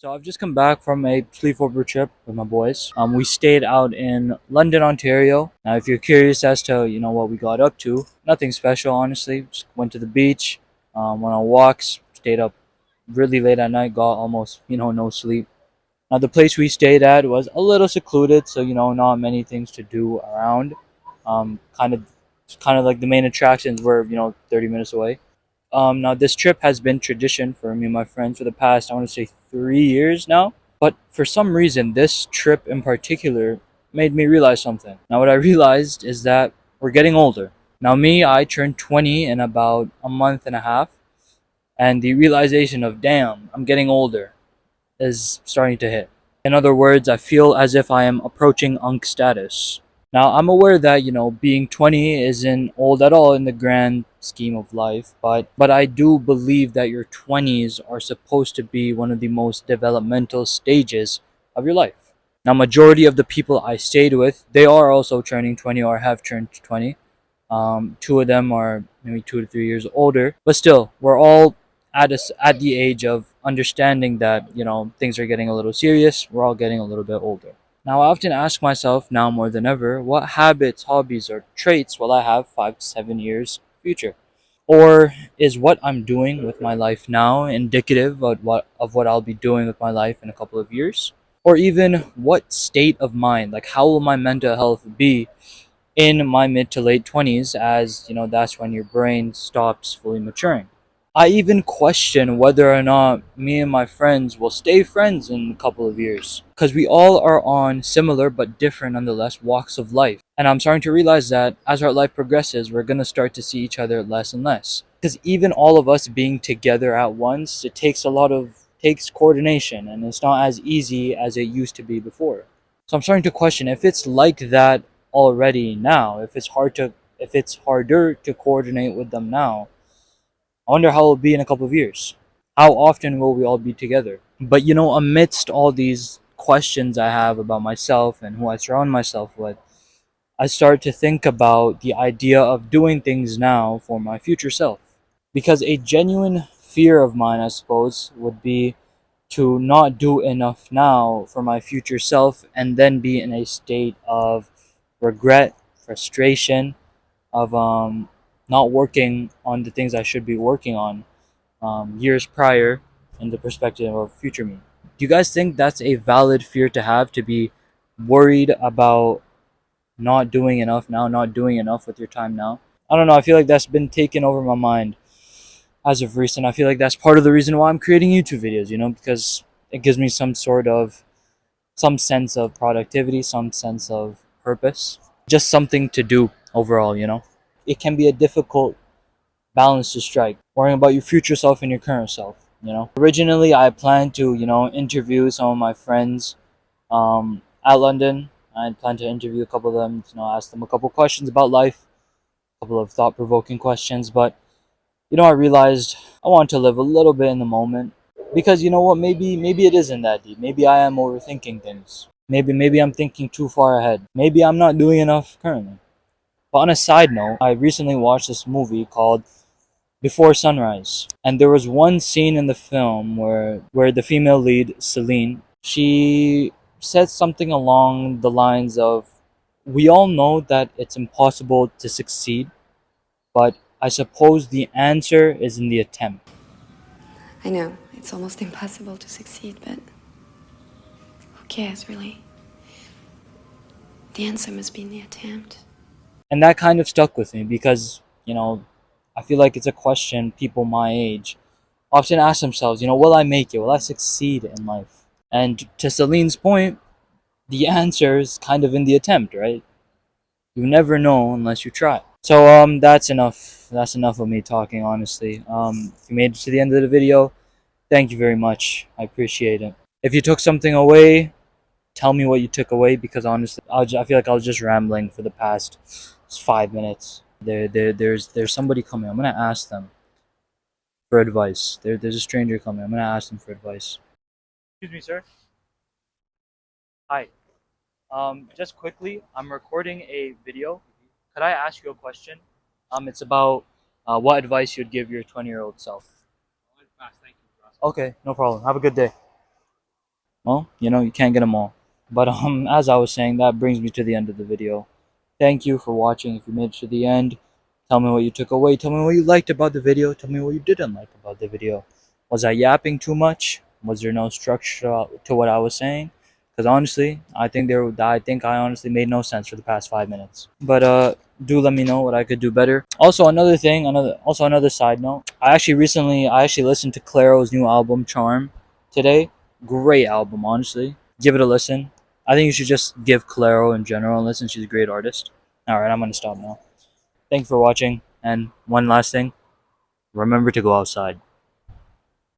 So I've just come back from a sleepover trip with my boys. We stayed out in London, Ontario. Now, if you're curious as to what we got up to, nothing special, honestly. Just went to the beach, went on walks, stayed up really late at night, got almost no sleep. Now the place we stayed at was a little secluded, so not many things to do around. Um, kind of, kind of like the main attractions were 30 minutes away. Now this trip has been tradition for me and my friends for the past, I want to say, 3 years now. But for some reason, this trip in particular made me realize something. Now what I realized is that we're getting older. Now me, I turned 20 in about a month and a half, and the realization of damn, I'm getting older is starting to hit. In other words, I feel as if I am approaching Unk status. Now, I'm aware that, being 20 isn't old at all in the grand scheme of life, but I do believe that your 20s are supposed to be one of the most developmental stages of your life. Now, majority of the people I stayed with, they are also turning 20 or have turned 20. Two of them are maybe 2 to 3 years older, but still, we're all at the age of understanding that things are getting a little serious. We're all getting a little bit older. Now, I often ask myself now more than ever, what habits, hobbies, or traits will I have 5 to 7 years future? Or is what I'm doing with my life now indicative of what I'll be doing with my life in a couple of years? Or even what state of mind, like how will my mental health be in my mid to late 20s, as that's when your brain stops fully maturing. I even question whether or not me and my friends will stay friends in a couple of years, because we all are on similar but different nonetheless walks of life. And I'm starting to realize that as our life progresses, we're going to start to see each other less and less. Because even all of us being together at once, it takes takes coordination, and it's not as easy as it used to be before. So I'm starting to question if it's like that already now, if it's harder to coordinate with them now. I wonder how it'll be in a couple of years. How often will we all be together? But amidst all these questions I have about myself and who I surround myself with, I start to think about the idea of doing things now for my future self. Because a genuine fear of mine, I suppose, would be to not do enough now for my future self and then be in a state of regret, frustration, of not working on the things I should be working on years prior in the perspective of future me. Do you guys think that's a valid fear to have, to be worried about not doing enough now, not doing enough with your time now? I don't know. I feel like that's been taken over my mind as of recent. I feel like that's part of the reason why I'm creating YouTube videos, because it gives me some sense of productivity, some sense of purpose, just something to do overall. It can be a difficult balance to strike, worrying about your future self and your current self. Originally, I planned to, interview some of my friends at London. I planned to interview a couple of them, ask them a couple questions about life, a couple of thought provoking questions, but I realized I want to live a little bit in the moment, because you know what, maybe it isn't that deep. Maybe I am overthinking things. Maybe I'm thinking too far ahead. Maybe I'm not doing enough currently. But on a side note, I recently watched this movie called Before Sunrise, and there was one scene in the film where the female lead, Celine, she said something along the lines of, "We all know that it's impossible to succeed, but I suppose the answer is in the attempt." I know, it's almost impossible to succeed, but who cares, really? The answer must be in the attempt. And that kind of stuck with me because, I feel like it's a question people my age often ask themselves, will I make it? Will I succeed in life? And to Celine's point, the answer is kind of in the attempt, right? You never know unless you try. So that's enough. That's enough of me talking, honestly. If you made it to the end of the video, thank you very much. I appreciate it. If you took something away, tell me what you took away, because honestly, I feel like I was just rambling for the past 5 minutes. There's somebody coming. I'm gonna ask them for advice. There's a stranger coming. I'm gonna ask them for advice. Excuse me, sir. Hi. Just quickly, I'm recording a video. Could I ask you a question? It's about what advice you'd give your 20-year-old self. Okay, no problem. Have a good day. well, you can't get them all. But as I was saying, that brings me to the end of the video. Thank you for watching. If you made it to the end, tell me what you took away. Tell me what you liked about the video. Tell me what you didn't like about the video. Was I yapping too much? Was there no structure to what I was saying? Because honestly, I think I honestly made no sense for the past 5 minutes. But do let me know what I could do better. Also, another side note. I actually listened to Clairo's new album Charm today. Great album, honestly. Give it a listen. I think you should just give Clairo in general a listen. She's a great artist. All right, I'm gonna stop now. Thanks for watching. And one last thing, remember to go outside.